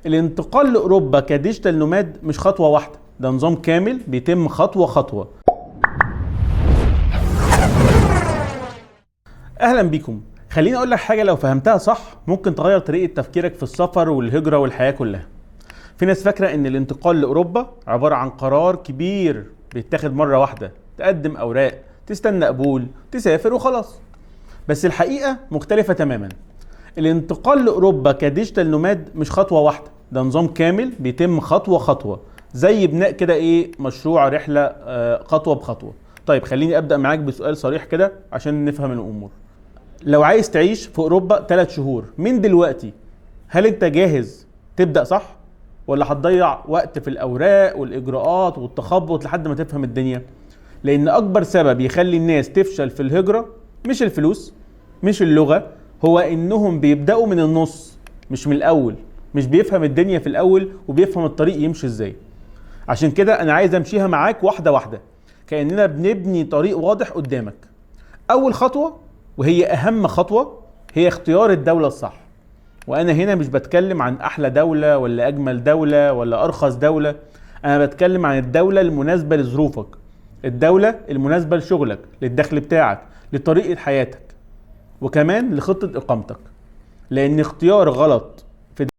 الانتقال لأوروبا كديجيتال نوماد مش خطوة واحدة، ده نظام كامل بيتم خطوة خطوة. أهلا بيكم. خليني أقول لك حاجة لو فهمتها صح ممكن تغير طريقة تفكيرك في السفر والهجرة والحياة كلها. في ناس فاكرة إن الانتقال لأوروبا عبارة عن قرار كبير بيتاخد مرة واحدة، تقدم أوراق، تستنى قبول، تسافر وخلاص. بس الحقيقة مختلفة تماما. الانتقال لأوروبا كديجيتال نوماد مش خطوة واحدة، ده نظام كامل بيتم خطوة خطوة، زي بناء كده مشروع رحلة خطوة بخطوة. طيب خليني أبدأ معاك بسؤال صريح كده عشان نفهم الأمور. لو عايز تعيش في أوروبا 3 شهور من دلوقتي، هل أنت جاهز تبدأ صح؟ ولا هتضيع وقت في الأوراق والإجراءات والتخبط لحد ما تفهم الدنيا؟ لأن أكبر سبب يخلي الناس تفشل في الهجرة مش الفلوس، مش اللغة، هو إنهم بيبدأوا من النص مش من الأول. مش بيفهم الدنيا في الأول وبيفهم الطريق يمشي إزاي. عشان كده أنا عايز أمشيها معاك واحدة واحدة، كأننا بنبني طريق واضح قدامك. أول خطوة وهي أهم خطوة هي اختيار الدولة الصح. وأنا هنا مش بتكلم عن أحلى دولة ولا أجمل دولة ولا أرخص دولة، أنا بتكلم عن الدولة المناسبة لظروفك، الدولة المناسبة لشغلك، للدخل بتاعك، لطريقة حياتك، وكمان لخطة إقامتك. لأن اختيار غلط